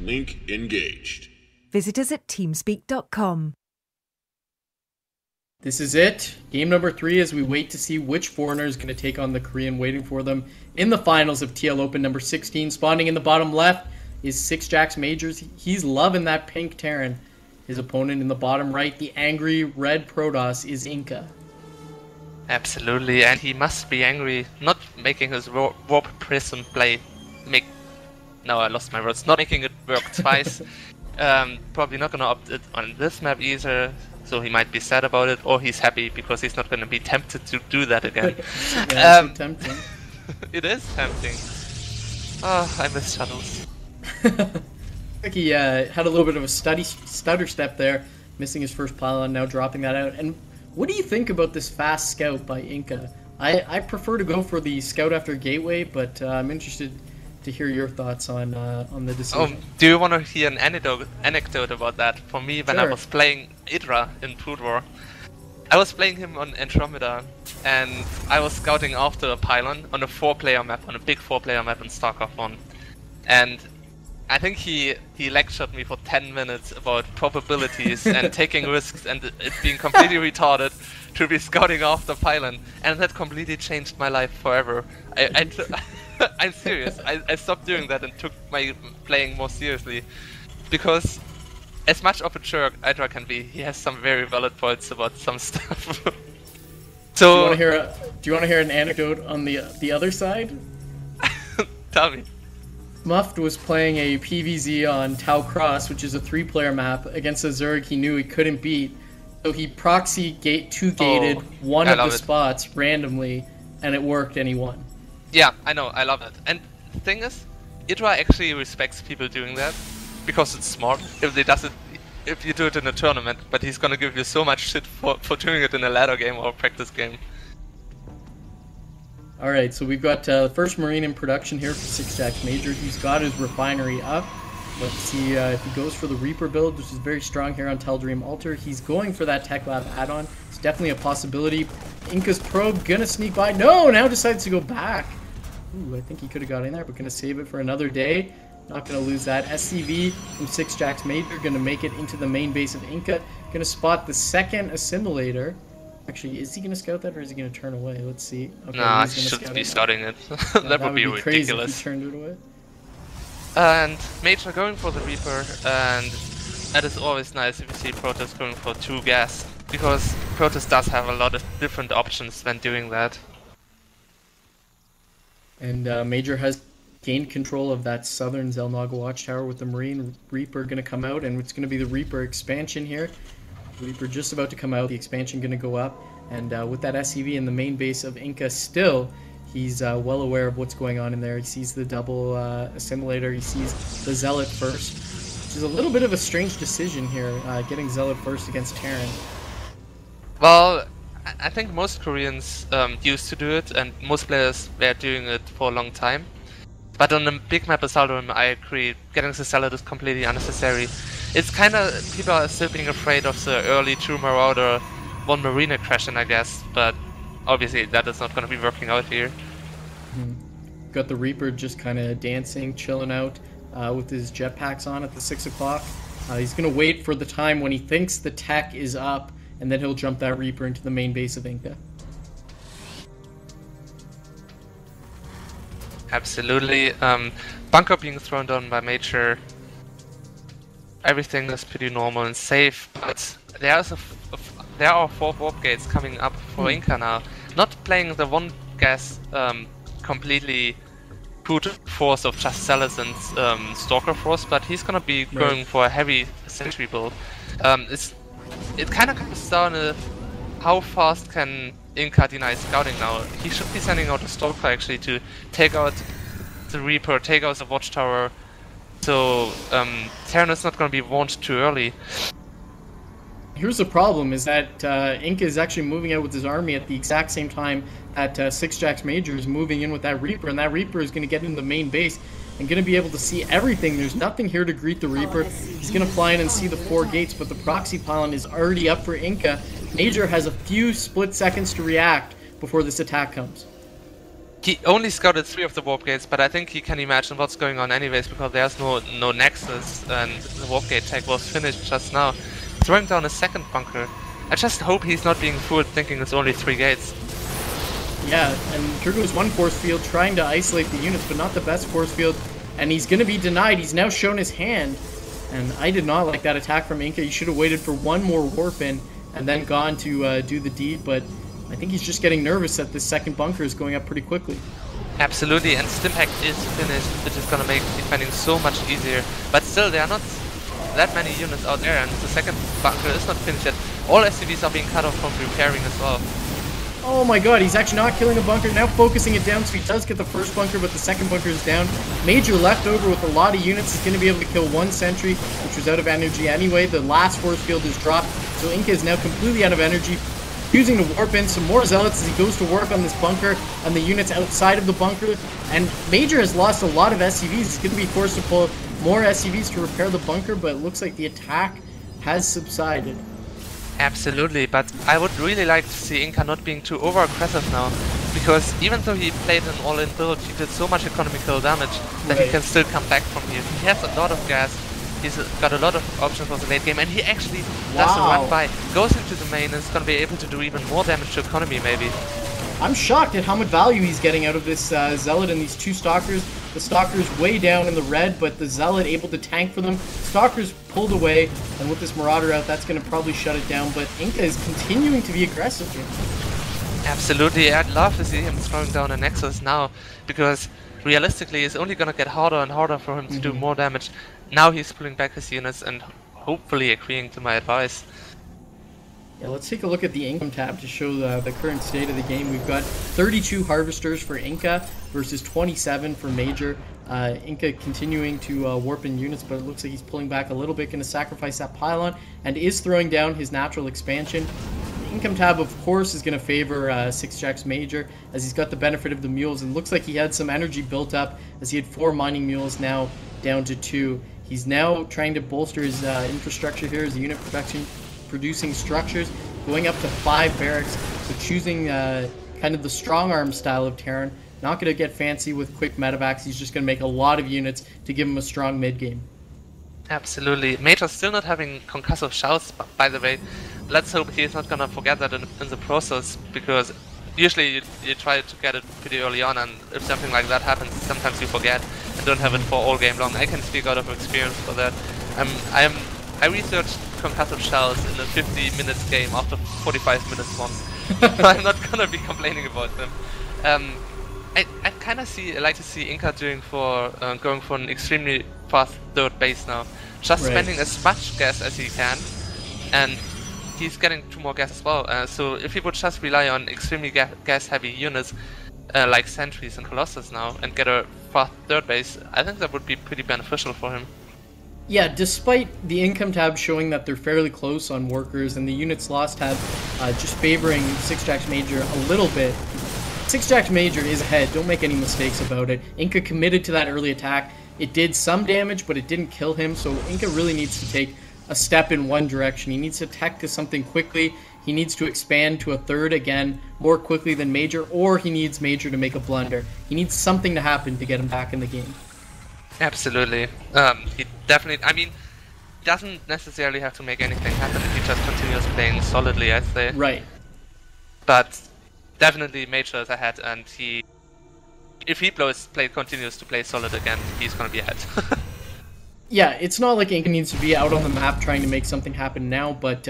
Link engaged. Visit us at teamspeak.com. This is it. Game number 3 as we wait to see which foreigner is going to take on the Korean waiting for them in the finals of TL Open number 16. Spawning in the bottom left is sixjax.MajOr. He's loving that pink Terran. His opponent in the bottom right, the angry red Protoss, is iNkA. Absolutely, and he must be angry, not making his warp prism play No, I lost my words. Not making it work twice. Probably not gonna opt it on this map either, so he might be sad about it, or he's happy because he's not gonna be tempted to do that again. Yeah, it's so tempting. It is tempting. Oh, I miss shuttles. I think he had a little bit of a stutter step there, missing his first pylon, now dropping that out. And what do you think about this fast scout by iNkA? I prefer to go for the scout after gateway, but I'm interested to hear your thoughts on the decision. Do you want to hear an anecdote about that? For me, when I was playing Idra in Brood War, I was playing him on Andromeda, and I was scouting after a pylon on a 4-player map, on a big 4-player map in StarCraft 1. And I think he lectured me for 10 minutes about probabilities and taking risks and it being completely retarded to be scouting after pylon, and that completely changed my life forever. I'm serious. I stopped doing that and took my playing more seriously, because as much of a jerk Idra can be, he has some very valid points about some stuff. So do you want to hear an anecdote on the other side? Tell me. Muffed was playing a PvZ on Tau Cross, which is a 3-player map, against a Zerg he knew he couldn't beat. So he proxy two-gated one of the spots randomly, and it worked, and he won. Yeah, I know, I love it. And the thing is, Idra actually respects people doing that, because it's smart if you do it in a tournament, but he's gonna give you so much shit for doing it in a ladder game or a practice game. Alright, so we've got the first Marine in production here for sixjax.MajOr. He's got his refinery up. Let's see if he goes for the Reaper build, which is very strong here on Teldream Altar. He's going for that Tech Lab add-on. It's definitely a possibility. iNkA's probe gonna sneak by. No, now decides to go back. Ooh, I think he could have got in there, but gonna save it for another day. Not gonna lose that. SCV from sixjax.MajOr gonna make it into the main base of iNkA. Gonna spot the second assimilator. Actually, is he going to scout that, or is he going to turn away? Let's see. Okay, nah, he shouldn't be scouting it. That would be crazy ridiculous. If he turned it away. And Major going for the Reaper, and that is always nice if you see Protoss going for 2 gas, because Protoss does have a lot of different options when doing that. And Major has gained control of that southern Zelnaga watchtower with the Marine Reaper going to come out, and it's going to be the Reaper expansion here. Reaper just about to come out, the expansion going to go up, and with that SCV in the main base of iNkA still, he's well aware of what's going on in there. He sees the double assimilator, he sees the Zealot first, which is a little bit of a strange decision here, getting Zealot first against Terran. Well, I think most Koreans used to do it, and most players were doing it for a long time. But on a big map as Alderaan, I agree, getting the Zealot is completely unnecessary. It's kinda, people are still being afraid of the early 2 Marauder, 1 Marine aggression, I guess, but obviously that is not gonna be working out here. Got the Reaper just kinda dancing, chilling out with his jetpacks on at the 6 o'clock. He's gonna wait for the time when he thinks the tech is up, and then he'll jump that Reaper into the main base of iNkA. Absolutely. Bunker being thrown down by Major. Everything is pretty normal and safe, but there are 4 warp gates coming up for iNkA now. Not playing the 1 gas completely brute force of just Zealots and Stalker force, but he's gonna be going for a heavy sentry build. It kind of comes down to how fast can iNkA deny scouting now. He should be sending out a Stalker actually to take out the Reaper, take out the Watchtower, so Terran is not going to be warned too early. Here's the problem, is that iNkA is actually moving out with his army at the exact same time that sixjax.MajOr is moving in with that Reaper, and that Reaper is going to get into the main base and going to be able to see everything. There's nothing here to greet the Reaper. He's going to fly in and see the 4 gates, but the proxy pylon is already up for iNkA. Major has a few split seconds to react before this attack comes. He only scouted 3 of the warp gates, but I think he can imagine what's going on anyways, because there's no nexus, and the warp gate tag was finished just now. Throwing down a second bunker. I just hope he's not being fooled thinking it's only 3 gates. Yeah, and Turgo's one force field trying to isolate the units, but not the best force field, and he's going to be denied. He's now shown his hand, and I did not like that attack from iNkA. He should have waited for one more warp in and then gone to do the deed, but I think he's just getting nervous that this second bunker is going up pretty quickly. Absolutely, and Stimpack is finished, which is going to make defending so much easier, but still there are not that many units out there, and the second bunker is not finished yet. All SCVs are being cut off from repairing as well. Oh my god, he's actually not killing a bunker, now focusing it down, so he does get the first bunker, but the second bunker is down. Major left over with a lot of units. He's going to be able to kill one sentry, which was out of energy anyway. The last force field is dropped, so iNkA is now completely out of energy, using to warp in some more zealots as he goes to work on this bunker and the units outside of the bunker. And Major has lost a lot of SCVs. He's going to be forced to pull more SCVs to repair the bunker, but it looks like the attack has subsided. Absolutely, but I would really like to see iNkA not being too over-aggressive now, because even though he played an all-in build, he did so much economical damage that he can still come back from here. He has a lot of gas, he's got a lot of options for the late game, and he actually does a run by, goes into the main, and is going to be able to do even more damage to economy maybe. I'm shocked at how much value he's getting out of this Zealot and these 2 Stalkers. The Stalker's way down in the red, but the Zealot able to tank for them. Stalker's pulled away, and with this Marauder out, that's going to probably shut it down, but iNkA is continuing to be aggressive here. Absolutely, I'd love to see him throwing down a Nexus now, because realistically it's only going to get harder and harder for him to do more damage. Now he's pulling back his units and hopefully agreeing to my advice. Yeah, let's take a look at the income tab to show the current state of the game. We've got 32 harvesters for iNkA versus 27 for Major. iNkA continuing to warp in units, but it looks like he's pulling back a little bit, going to sacrifice that pylon, and is throwing down his natural expansion. The income tab, of course, is going to favor sixjax.MajOr, as he's got the benefit of the mules, and looks like he had some energy built up, as he had 4 mining mules, now down to 2. He's now trying to bolster his infrastructure here, his unit producing structures, going up to 5 barracks, so choosing kind of the strong arm style of Terran. Not going to get fancy with quick medevacs, he's just going to make a lot of units to give him a strong mid game. Absolutely. Major's still not having concussive shouts, by the way. Let's hope he's not going to forget that in the process, because usually you try to get it pretty early on, and if something like that happens, sometimes you forget and don't have it for all game long. I can speak out of experience for that. I researched concussive shells in a 50 minutes game after 45 minutes once. I'm not gonna be complaining about them. I kind of like to see iNkA going for an extremely fast third base now, just spending as much gas as he can, and he's getting 2 more gas as well. So if he would just rely on extremely gas-heavy units like sentries and Colossus now and get a fast third base, I think that would be pretty beneficial for him. Yeah, despite the income tab showing that they're fairly close on workers and the units lost tab just favoring sixjax.MajOr a little bit, sixjax.MajOr is ahead, don't make any mistakes about it. iNkA committed to that early attack. It did some damage, but it didn't kill him, so iNkA really needs to take a step in one direction. He needs to tech to something quickly, he needs to expand to a third again more quickly than Major, or he needs Major to make a blunder. He needs something to happen to get him back in the game. Absolutely. He definitely, I mean, doesn't necessarily have to make anything happen if he just continues playing solidly, I'd say. Right. But definitely Major is ahead, and if he continues to play solid again, he's gonna be ahead. Yeah, it's not like iNkA needs to be out on the map trying to make something happen now, but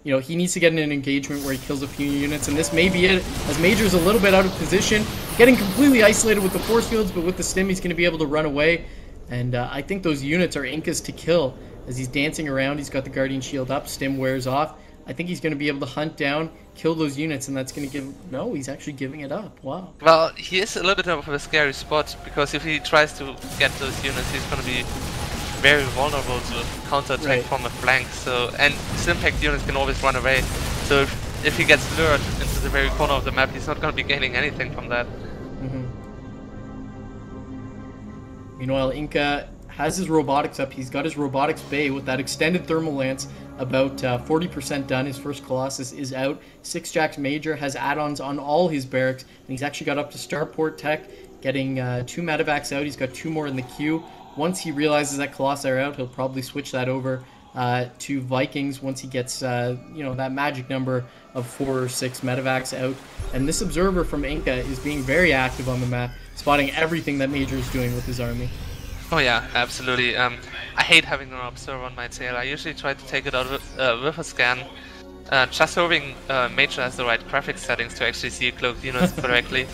you know, he needs to get in an engagement where he kills a few units, and this may be it, as Major's a little bit out of position, getting completely isolated with the force fields, but with the stim he's going to be able to run away, and I think those units are iNkA's to kill. As he's dancing around, he's got the Guardian Shield up, stim wears off. I think he's going to be able to hunt down, kill those units, and that's going to give... No, he's actually giving it up. Wow. Well, he is a little bit of a scary spot, because if he tries to get those units, he's going to be very vulnerable to counterattack from a flank. So, and Stimpack units can always run away. So if he gets lured into the very corner of the map, he's not going to be gaining anything from that. Meanwhile, iNkA has his robotics up. He's got his robotics bay with that extended thermal lance about 40% done. His first Colossus is out. sixjax.MajOr has add-ons on all his barracks, and he's actually got up to starport tech, getting 2 medevacs out. He's got 2 more in the queue. Once he realizes that Colossi are out, he'll probably switch that over to Vikings once he gets that magic number of 4 or 6 medevacs out. And this observer from iNkA is being very active on the map, spotting everything that Major is doing with his army. Oh yeah, absolutely. I hate having an observer on my tail. I usually try to take it out with a scan, just hoping Major has the right graphics settings to actually see cloaked units correctly.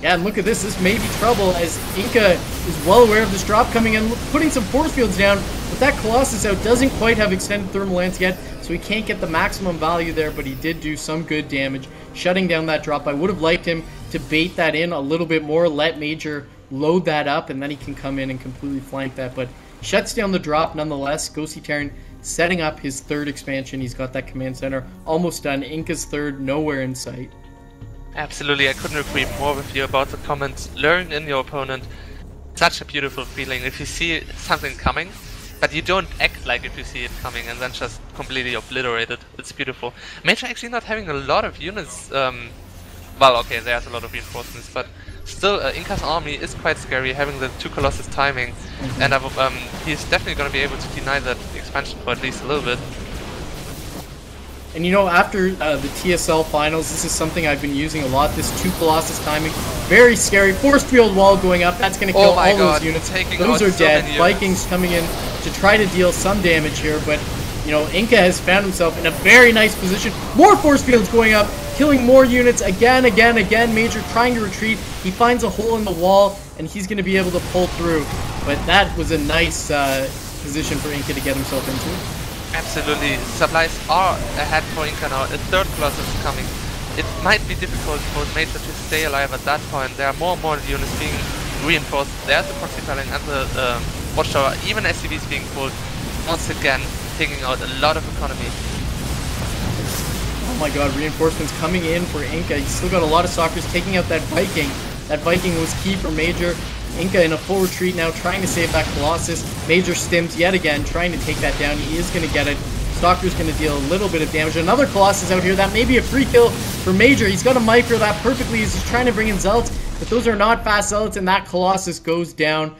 Yeah, and look at this. This may be trouble as iNkA is well aware of this drop coming in, putting some force fields down, but that Colossus out doesn't quite have extended thermal lance yet, so he can't get the maximum value there, but he did do some good damage, shutting down that drop. I would have liked him to bait that in a little bit more, let Major load that up, and then he can come in and completely flank that, but shuts down the drop nonetheless. Ghosty Terran setting up his 3rd expansion. He's got that command center almost done. iNkA's 3rd, nowhere in sight. Absolutely, I couldn't agree more with you about the comments. Luring in your opponent, such a beautiful feeling. If you see something coming, but you don't act like if you see it coming and then just completely obliterate it. It's beautiful. Major actually not having a lot of units. Well, okay, there's a lot of reinforcements, but still, iNkA's army is quite scary, having the 2 Colossus timing, and he's definitely going to be able to deny that expansion for at least a little bit. And after the TSL finals, this is something I've been using a lot, this 2 Colossus timing. Very scary. Force field wall going up, that's going to kill all those units. Those are dead. Vikings coming in to try to deal some damage here, but iNkA has found himself in a very nice position. More force fields going up, killing more units again. Major trying to retreat. He finds a hole in the wall, and he's going to be able to pull through. But that was a nice position for iNkA to get himself into. Absolutely. Supplies are ahead for iNkA now. A 3rd Colossus is coming. It might be difficult for Major to stay alive at that point. There are more and more units being reinforced. There's the proxy pelling and the watchtower. Even SCVs being pulled. Once again, taking out a lot of economy. Oh my god, reinforcements coming in for iNkA. He's still got a lot of stalkers taking out that Viking. That Viking was key for Major. iNkA in a full retreat now, trying to save that Colossus. Major stims yet again, trying to take that down. He is going to get it. Stalker's going to deal a little bit of damage. Another Colossus out here. That may be a free kill for Major. He's got to micro that perfectly as he's trying to bring in Zealots, but those are not fast Zealots, and that Colossus goes down.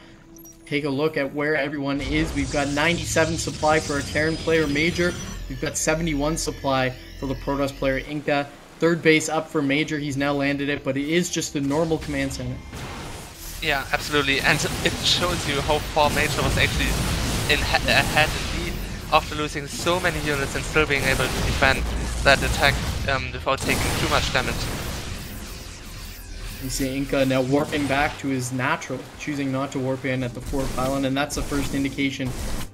Take a look at where everyone is. We've got 97 supply for our Terran player, Major. We've got 71 supply for the Protoss player, iNkA. 3rd base up for Major. He's now landed it, but it is just a normal command center. Yeah, absolutely, and it shows you how far Major was actually ahead indeed after losing so many units and still being able to defend that attack without taking too much damage. You see iNkA now warping back to his natural, choosing not to warp in at the 4th pylon, and that's the first indication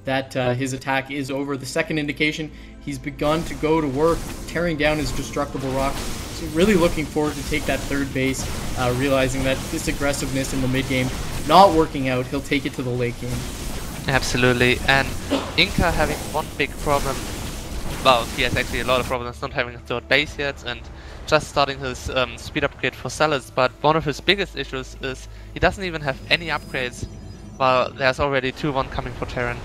that his attack is over. The second indication, he's begun to go to work, tearing down his destructible rock. So really looking forward to take that 3rd base, realizing that this aggressiveness in the mid game not working out. He'll take it to the late game. Absolutely, and iNkA having one big problem. Well, he has actually a lot of problems not having a 3rd base yet and just starting his speed upgrade for Zealots, but one of his biggest issues is he doesn't even have any upgrades, while there's already 2-1 coming for Terran.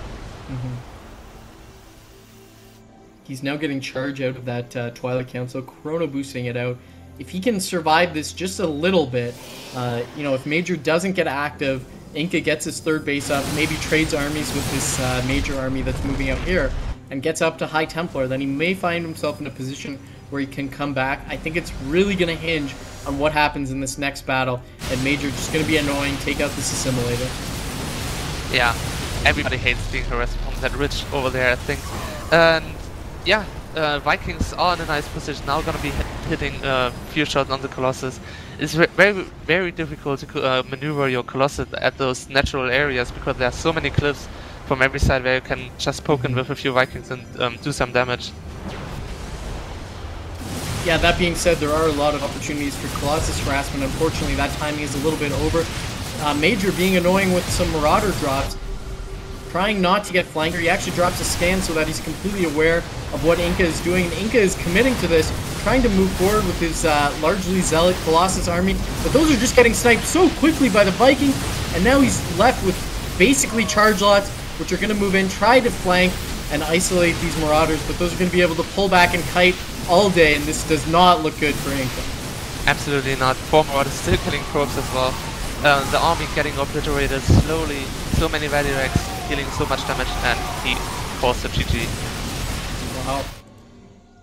He's now getting charge out of that Twilight Council, Chrono boosting it out. If he can survive this just a little bit, if Major doesn't get active, iNkA gets his 3rd base up, maybe trades armies with this Major army that's moving out here, and gets up to High Templar, then he may find himself in a position where he can come back. I think it's really going to hinge on what happens in this next battle, and Major just going to be annoying, take out this assimilator. Yeah, everybody hates being harassed from that ridge over there, I think. And yeah, Vikings are in a nice position now, going to be hitting a few shots on the Colossus. It's very, very difficult to maneuver your Colossus at those natural areas because there are so many cliffs from every side where you can just poke in with a few Vikings and do some damage. Yeah, that being said, there are a lot of opportunities for Colossus harassment. Unfortunately, that timing is a little bit over. Major being annoying with some Marauder drops, trying not to get flanker. He actually drops a scan so that he's completely aware of what iNkA is doing. And iNkA is committing to this, trying to move forward with his largely Zealot Colossus army. But those are just getting sniped so quickly by the Vikings. And now he's left with basically charge lots, which are going to move in, try to flank. and isolate these Marauders, but those are going to be able to pull back and kite all day, and this does not look good for iNkA. Absolutely not. 4 Marauders still killing probes as well. The army getting obliterated slowly. So many value racks dealing so much damage, and he forced a GG. Wow.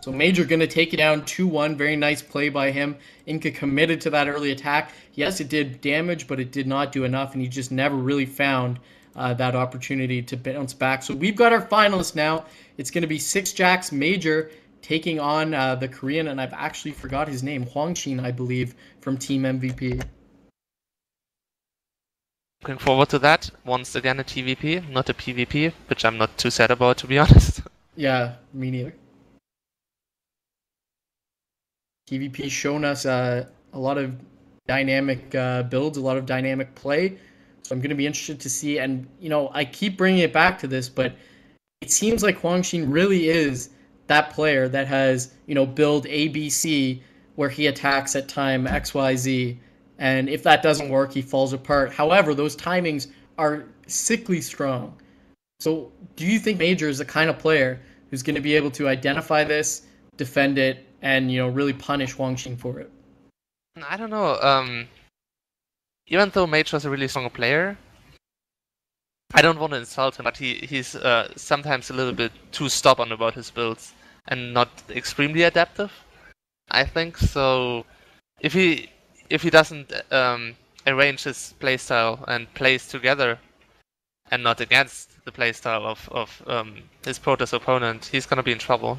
So Major gonna take it down 2-1. Very nice play by him. iNkA committed to that early attack. Yes, it did damage, but it did not do enough, and he just never really found that opportunity to bounce back. So we've got our finalists now. It's gonna be sixjax.MajOr taking on the Korean, and I've actually forgot his name, Hwangshin, I believe, from Team MVP. Looking forward to that. Once again a TVP, not a PvP, which I'm not too sad about, to be honest. Yeah, me neither. TVP's shown us a lot of dynamic builds, a lot of dynamic play. So I'm going to be interested to see. And, you know, I keep bringing it back to this, but it seems like Hwangshin really is that player that has, you know, build ABC where he attacks at time XYZ. And if that doesn't work, he falls apart. However, those timings are sickly strong. So do you think Major is the kind of player who's going to be able to identify this, defend it, and, you know, really punish Hwangshin for it? I don't know. Even though Major is a really strong player, I don't want to insult him, but he's sometimes a little bit too stubborn about his builds and not extremely adaptive, I think. So if he doesn't arrange his playstyle and plays together and not against the playstyle of his Protoss opponent, he's gonna be in trouble.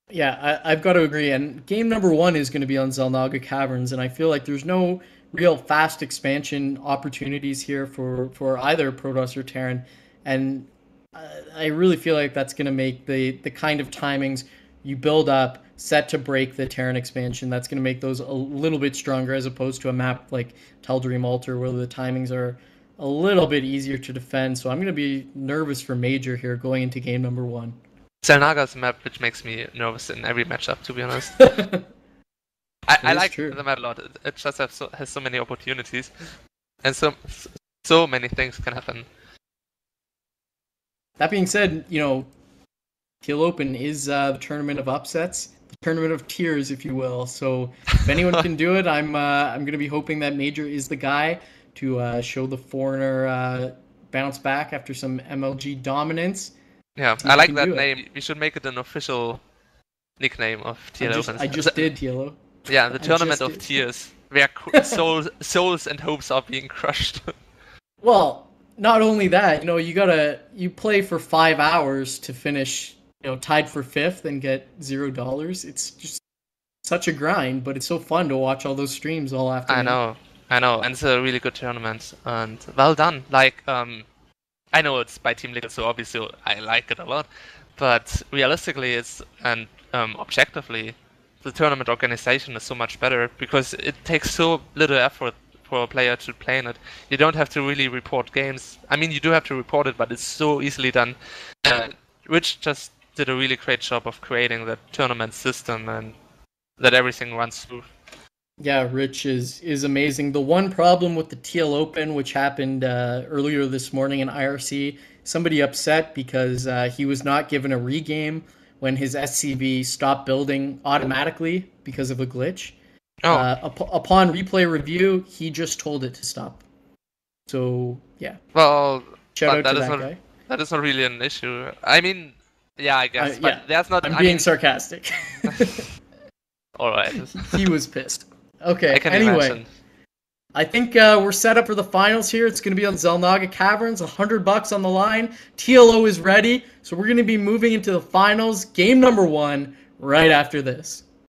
Yeah, I've got to agree. And game number 1 is going to be on Xel'Naga Caverns, and I feel like there's no real fast expansion opportunities here for either Protoss or Terran. And I really feel like that's going to make the kind of timings you build up set to break the Terran expansion. That's going to make those a little bit stronger as opposed to a map like Teldream Altar where the timings are a little bit easier to defend. So I'm going to be nervous for Major here going into game number 1. Xel'Naga's a map which makes me nervous in every matchup, to be honest. I like the map a lot. It just has so many opportunities, and so many things can happen. That being said, you know, Teal Open is the tournament of upsets, the tournament of tears, if you will. So if anyone can do it, I'm going to be hoping that Major is the guy to show the foreigner bounce back after some MLG dominance. Yeah, I like that name. We should make it an official nickname of Teal Open. I just did, Tealo. Yeah, the tournament of tears, where souls and hopes are being crushed. Well, not only that, you know, you play for 5 hours to finish, you know, tied for 5th and get $0. It's just such a grind, but it's so fun to watch all those streams all afternoon. I know, and it's a really good tournament, and well done. Like, I know it's by Team Liquid, so obviously I like it a lot, but realistically, and objectively, the tournament organization is so much better because it takes so little effort for a player to play in it. You don't have to really report games. I mean, you do have to report it, but it's so easily done. Rich just did a really great job of creating the tournament system and that everything runs smooth. Yeah, Rich is amazing. The one problem with the TL Open, which happened earlier this morning in IRC, somebody upset because he was not given a regame when his SCV stopped building automatically because of a glitch. Upon replay review, he just told it to stop. So, yeah. Well, shout out to that guy. That is not really an issue. I mean, yeah, I guess. But that's not. I'm being sarcastic. Alright. He was pissed. Okay, I can anyway. imagine. I think we're set up for the finals here. It's going to be on Xel'Naga Caverns, $100 on the line. TLO is ready, so we're going to be moving into the finals, game number 1, right after this.